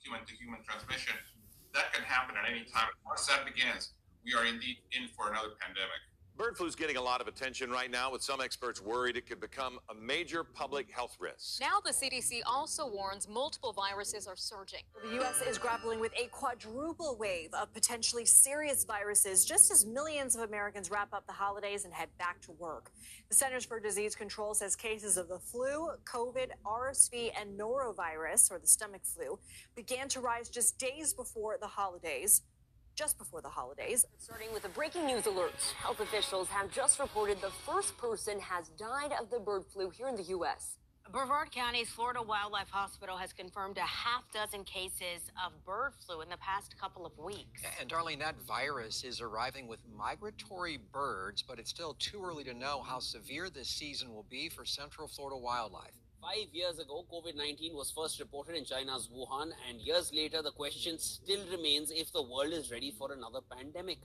human-to-human transmission, that can happen at any time. Once that begins, we are indeed in for another pandemic. Bird flu is getting a lot of attention right now, with some experts worried it could become a major public health risk. Now the CDC also warns multiple viruses are surging. The U.S. is grappling with a quadruple wave of potentially serious viruses just as millions of Americans wrap up the holidays and head back to work. The Centers for Disease Control says cases of the flu, COVID, RSV, and norovirus, or the stomach flu, began to rise just days before the holidays. Just before the holidays. Starting with a breaking news alert. Health officials have just reported the first person has died of the bird flu here in the U.S. Brevard County's Florida Wildlife Hospital has confirmed a half-dozen cases of bird flu in the past couple of weeks. And Darlene, that virus is arriving with migratory birds, but it's still too early to know how severe this season will be for Central Florida wildlife. 5 years ago, COVID-19 was first reported in China's Wuhan, and years later, the question still remains if the world is ready for another pandemic.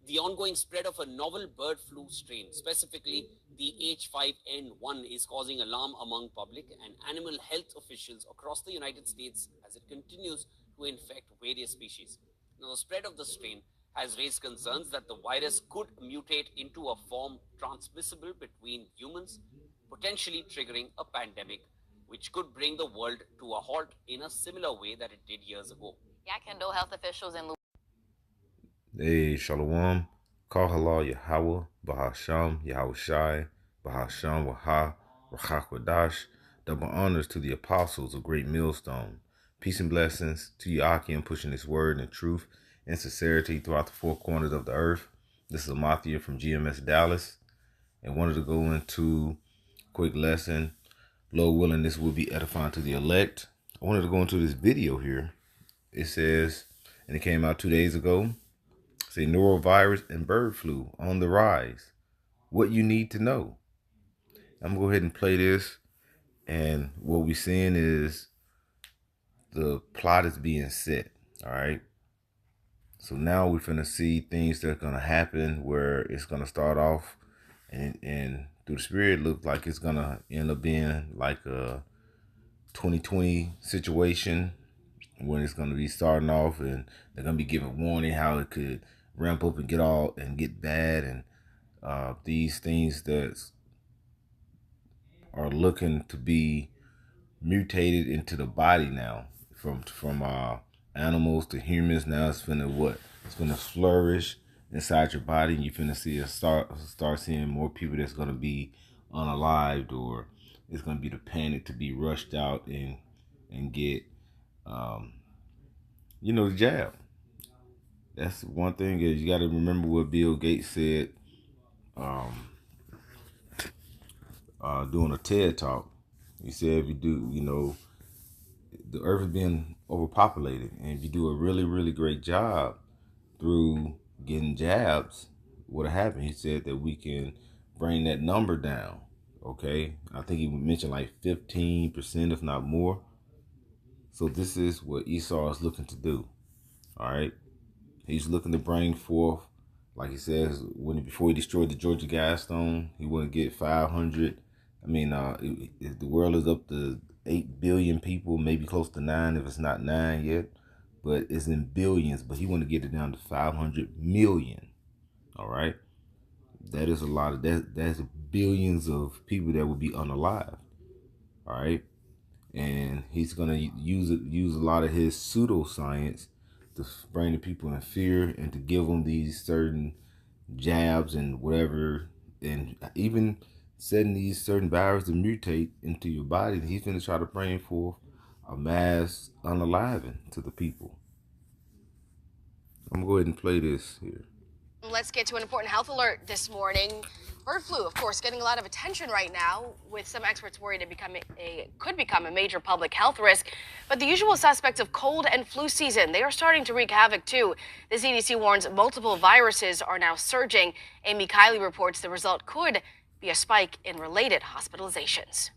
The ongoing spread of a novel bird flu strain, specifically the H5N1, is causing alarm among public and animal health officials across the United States as it continues to infect various species. Now, the spread of the strain has raised concerns that the virus could mutate into a form transmissible between humans, potentially triggering a pandemic, which could bring the world to a halt in a similar way that it did years ago. Yeah, Kendall, health officials in Hey, Shalom. Call halal Yahweh, Bahasham, Yahweh Shai, Bahasham, Waha, Rachakwadash. Double honors to the apostles of Great Millstone. Peace and blessings to Yakim pushing his word and truth and sincerity throughout the four corners of the earth. This is Amathia from GMS Dallas, and wanted to go into quick lesson. Lord willing, this will be edifying to the elect. I wanted to go into this video here. It says, and it came out 2 days ago, say norovirus and bird flu on the rise. What you need to know. I'm gonna go ahead and play this, and what we're seeing is the plot is being set. All right. So now we're finna see things that are gonna happen where it's gonna start off and through the spirit look like it's gonna end up being like a 2020 situation when it's gonna be starting off and they're gonna be giving warning how it could ramp up and get bad, and these things that are looking to be mutated into the body now from animals to humans. Now it's gonna flourish inside your body, and you're finna see start seeing more people that's gonna be unalived, or it's gonna be the panic to be rushed out and get the jab. That's one thing, is you got to remember what Bill Gates said doing a TED talk. He said if you do, the earth is being overpopulated, and if you do a really, really great job through getting jabs, what'll happen? He said that we can bring that number down. Okay, I think he mentioned like 15%, if not more. So this is what Esau is looking to do. All right, he's looking to bring forth, like he says, before he destroyed the Georgia Guidestone, he want to get 500. I mean, the world is up to 8 billion people, maybe close to 9 if it's not 9 yet, but it's in billions. But he want to get it down to 500 million. All right, that is a lot of that. That's billions of people that will be unalive. All right, and he's gonna use a lot of his pseudoscience to bring the people in fear and to give them these certain jabs and whatever, and even setting these certain viruses to mutate into your body. He's gonna try to bring forth a mass unaliving to the people. I'm gonna go ahead and play this here. Let's get to an important health alert this morning. Bird flu, of course, getting a lot of attention right now, with some experts worried it could become a major public health risk. But the usual suspects of cold and flu season, they are starting to wreak havoc too. The CDC warns multiple viruses are now surging. Amy Kiley reports the result could be a spike in related hospitalizations.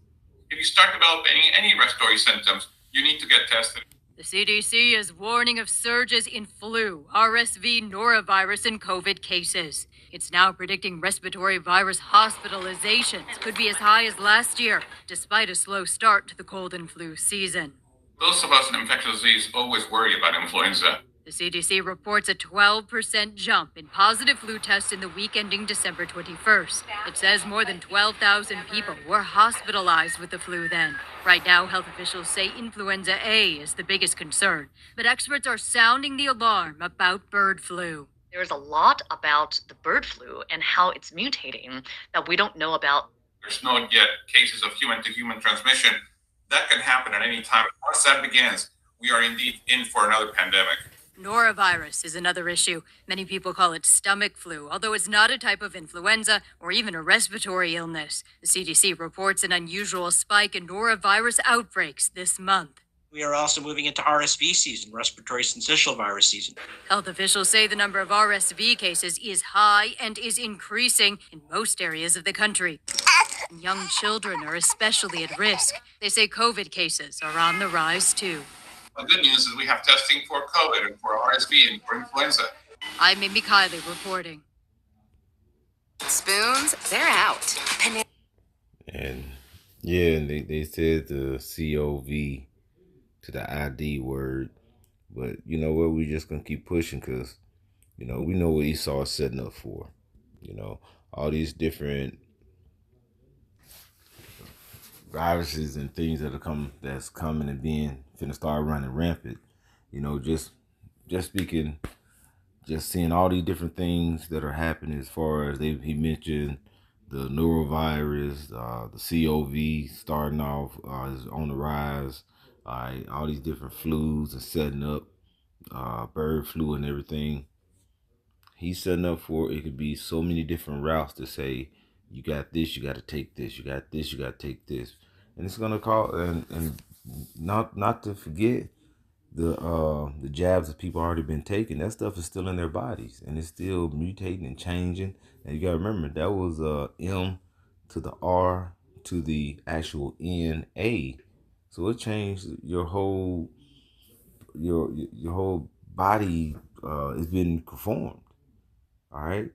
If you start developing any respiratory symptoms, you need to get tested. The CDC is warning of surges in flu, RSV, norovirus, and COVID cases. It's now predicting respiratory virus hospitalizations could be as high as last year, despite a slow start to the cold and flu season. Those of us in infectious disease always worry about influenza. The CDC reports a 12% jump in positive flu tests in the week ending December 21st. It says more than 12,000 people were hospitalized with the flu then. Right now, health officials say influenza A is the biggest concern, but experts are sounding the alarm about bird flu. There's a lot about the bird flu and how it's mutating that we don't know about. There's no yet cases of human-to-human transmission. That can happen at any time. Once that begins, we are indeed in for another pandemic. Norovirus is another issue. Many people call it stomach flu, although it's not a type of influenza or even a respiratory illness. The CDC reports an unusual spike in norovirus outbreaks this month. We are also moving into RSV season, respiratory syncytial virus season. Health officials say the number of RSV cases is high and is increasing in most areas of the country. And young children are especially at risk. They say COVID cases are on the rise too. The good news is we have testing for COVID and for RSV and for influenza. I'm Amy Kiley reporting. Spoons, they're out. And yeah, and they said the COV to the ID word. But you know what? We're just going to keep pushing because, you know, we know what Esau is setting up for. You know, all these different viruses and things that's coming and being finna start running rampant. You know, just speaking, just seeing all these different things that are happening as far as he mentioned the norovirus, the COV starting off is on the rise. All these different flus are setting up, bird flu and everything. He's setting up for it could be so many different routes to say, you got this, you got to take this, you got this, you got to take this. And it's going to call, and not to forget the jabs that people already been taking. That stuff is still in their bodies and it's still mutating and changing. And you got to remember, that was M to the R to the actual NA. So it changed your whole body has been conformed. All right.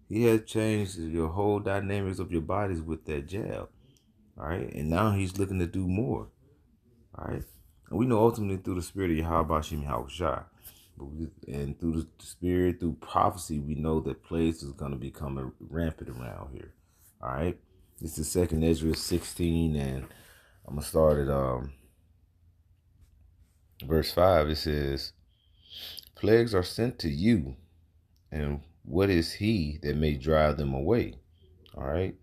He has changed your whole dynamics of your bodies with that jab. All right. And now he's looking to do more. All right. And we know ultimately through the spirit of Yahweh Shem Yahushua. And through the spirit, through prophecy, we know that plagues is going to become rampant around here. All right. This is 2nd Ezra 16, and I'm going to start at verse 5. It says, plagues are sent to you, and what is he that may drive them away? All right.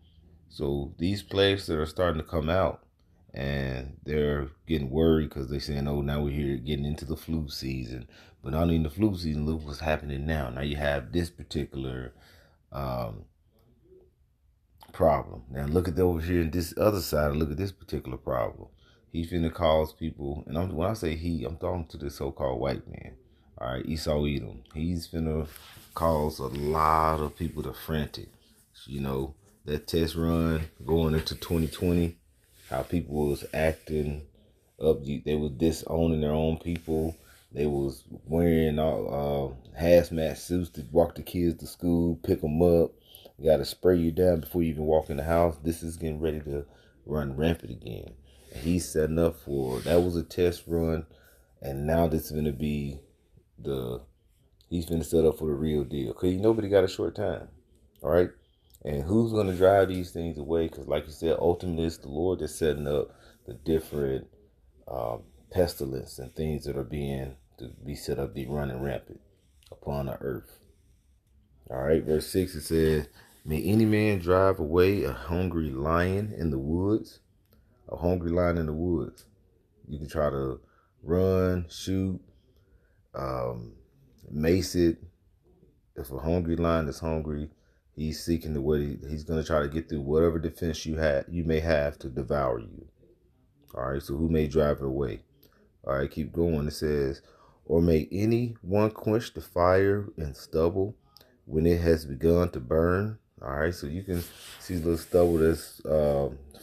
So these plagues that are starting to come out, and they're getting worried because they're saying, oh, now we're here getting into the flu season. But not only in the flu season, look what's happening now. Now you have this particular problem. Now look at over here in this other side, look at this particular problem. He's finna cause people, and when I say he, I'm talking to this so-called white man. All right, Esau Edom. He's finna cause a lot of people to frantic. You know, that test run going into 2020, how people was acting up. They was disowning their own people. They was wearing hazmat suits to walk the kids to school, pick them up. You got to spray you down before you even walk in the house. This is getting ready to run rampant again. And he's setting up for, that was a test run. And now this is going to be he's going to set up for the real deal. Because nobody got a short time. All right. And who's going to drive these things away? Because like you said, ultimately it's the Lord that's setting up the different pestilence and things that are being to be set up, be running rampant upon the earth. All right, verse 6, it says, may any man drive away a hungry lion in the woods? A hungry lion in the woods. You can try to run, shoot, mace it. If a hungry lion is hungry, he's seeking the way, he's going to try to get through whatever defense you may have to devour you. All right, so who may drive it away? All right, keep going. It says, or may any one quench the fire and stubble when it has begun to burn? All right, so you can see the little stubble that's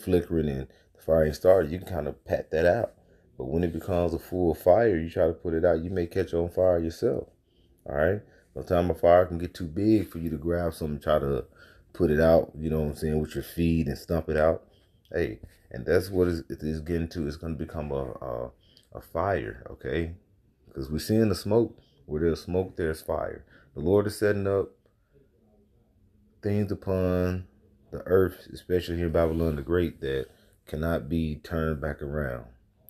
flickering and the fire ain't started. You can kind of pat that out. But when it becomes a full fire, you try to put it out, you may catch on fire yourself. All right, sometimes a fire can get too big for you to grab something and try to put it out, you know what I'm saying, with your feet and stump it out. Hey, and that's what it is getting to. It's going to become a fire, okay? Because we're seeing the smoke. Where there's smoke, there's fire. The Lord is setting up things upon the earth, especially here in Babylon the Great, that cannot be turned back around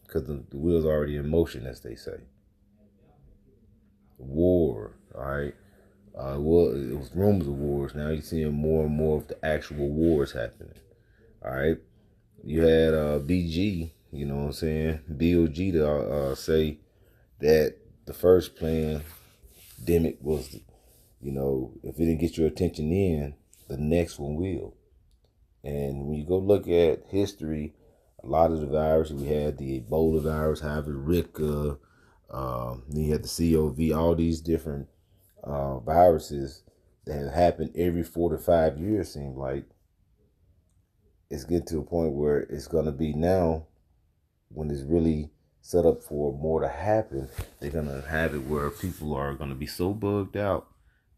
because the wheel's already in motion, as they say. War, all right? Well, it was rumors of wars. Now you're seeing more and more of the actual wars happening, all right? You had BG, you know what I'm saying, BOG to say that the first plan, Demic, was, you know, if it didn't get your attention then, the next one will. And when you go look at history, a lot of the viruses, we had the Ebola virus, however, Rika, then you had the COVID, all these different viruses that have happened every 4 to 5 years, seem like. It's getting to a point where it's going to be now, when it's really set up for more to happen, they're going to have it where people are going to be so bugged out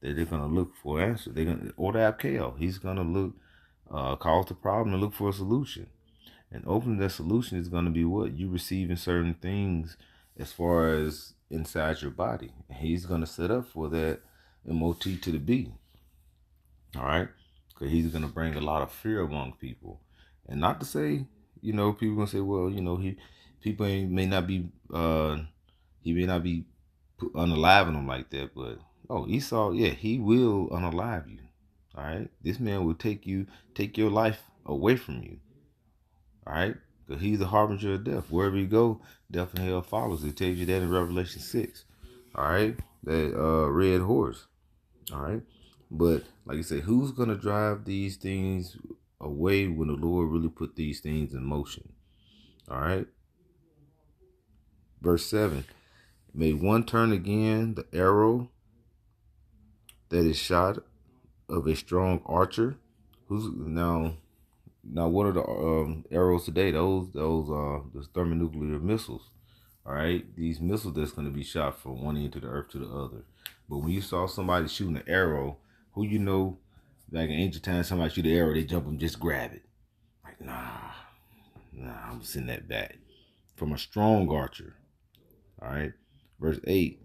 that they're going to look for answers. They're going to order Abkeo. He's going to look, cause the problem and look for a solution. And opening that solution is going to be what? You receiving certain things as far as inside your body. And he's going to set up for that MOT to the B. All right? Because he's going to bring a lot of fear among people. And not to say, you know, people going to say, well, you know, he may not be unaliving them like that. But, oh, Esau, yeah, he will unalive you. All right? This man will take your life away from you. All right? Because he's the harbinger of death. Wherever you go, death and hell follows. It tells you that in Revelation 6. All right? That red horse. All right? But, like I said, who's going to drive these things away when the Lord really put these things in motion? All right? Verse 7. May one turn again the arrow that is shot of a strong archer. Who's now what are the arrows today? Those thermonuclear missiles. All right, these missiles that's going to be shot from one end to the earth to the other. But when you saw somebody shooting an arrow, who you know, like in ancient times, somebody shoot an arrow, they jump and just grab it. Like, nah, I'm sending that back. From a strong archer. All right, verse 8.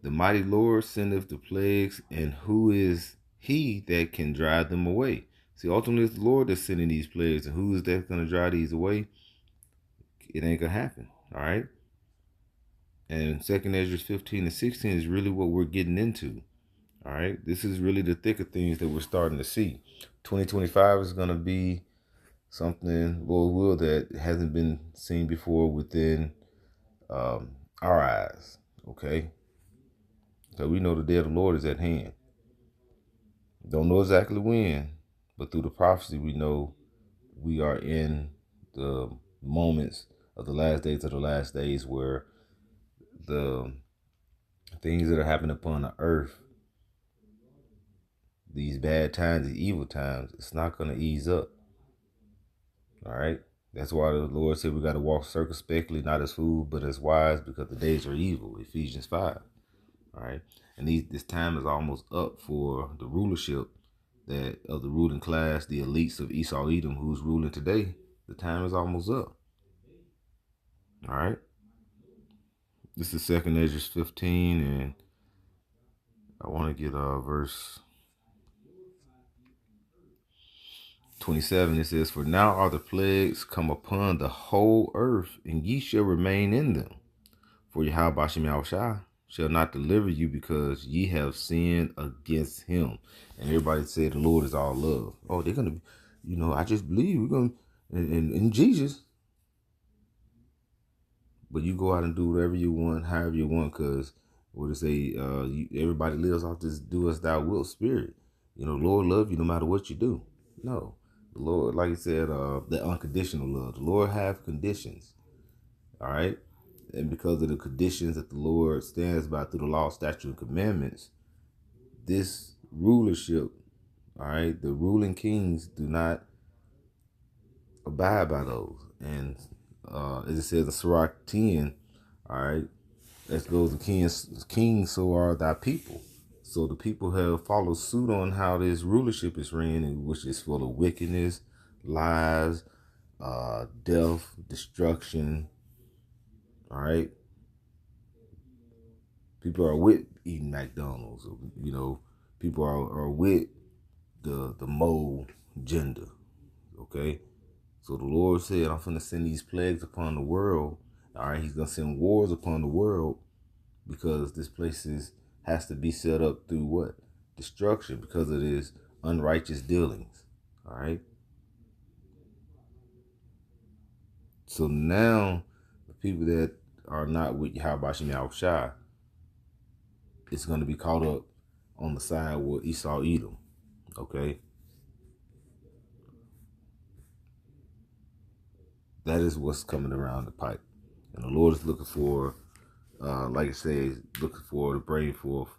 The mighty Lord sendeth the plagues, and who is he that can drive them away? See, ultimately it's the Lord that's sending these plagues, and who is that going to drive these away? It ain't going to happen, all right? And 2nd Ezra 15 and 16 is really what we're getting into, all right? This is really the thicker things that we're starting to see. 2025 is going to be something, Lord will, that hasn't been seen before within our eyes, okay? So we know the day of the Lord is at hand. Don't know exactly when, but through the prophecy we know we are in the moments of the last days where the things that are happening upon the earth, these bad times, these evil times, it's not going to ease up. All right? That's why the Lord said we got to walk circumspectly, not as fools, but as wise, because the days are evil. Ephesians 5. All right? And this time is almost up for the rulership that of the ruling class, the elites of Esau Edom, who's ruling today. The time is almost up. All right. This is 2nd Ezra 15, and I want to get verse 27. It says, for now are the plagues come upon the whole earth, and ye shall remain in them. For Yahweh Bashem Yahushua shall not deliver you, because ye have sinned against him. And everybody said the Lord is all love. Oh, they're going to, I just believe we're going to, in Jesus. But you go out and do whatever you want, however you want, because what it say, everybody lives off this do as thou wilt spirit. Lord love you no matter what you do. No. The Lord, like I said, the unconditional love. The Lord have conditions. All right? And because of the conditions that the Lord stands by through the law, statute, and commandments, this rulership, all right, the ruling kings do not abide by those. And as it says in Sirach 10, all right, as goes the king, so are thy people. So the people have followed suit on how this rulership is ran, which is full of wickedness, lies, death, destruction. All right. People are with eating McDonald's. You know, people are with the mole gender. Okay. So the Lord said, I'm going to send these plagues upon the world. All right. He's going to send wars upon the world because this place has to be set up through what? Destruction, because of his unrighteous dealings. All right. So now the people that are not with Yahweh Shai, it's going to be caught up on the side with Esau Edom. Okay. That is what's coming around the pipe. And the Lord is looking for, like it says, looking for to bring forth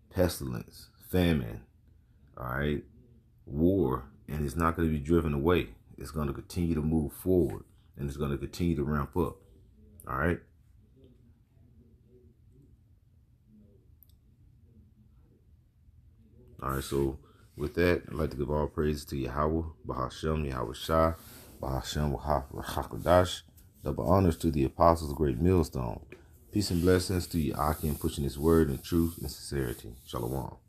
pestilence, famine, all right, war, and it's not going to be driven away. It's going to continue to move forward, and it's going to continue to ramp up, all right? All right, so with that, I'd like to give all praises to Yahweh, Bahashem, Yahweh Shai, Bahashem, Wahakadash, double honors to the apostles of Great Millstone. Peace and blessings to Yahweh pushing his word in truth and sincerity. Shalom.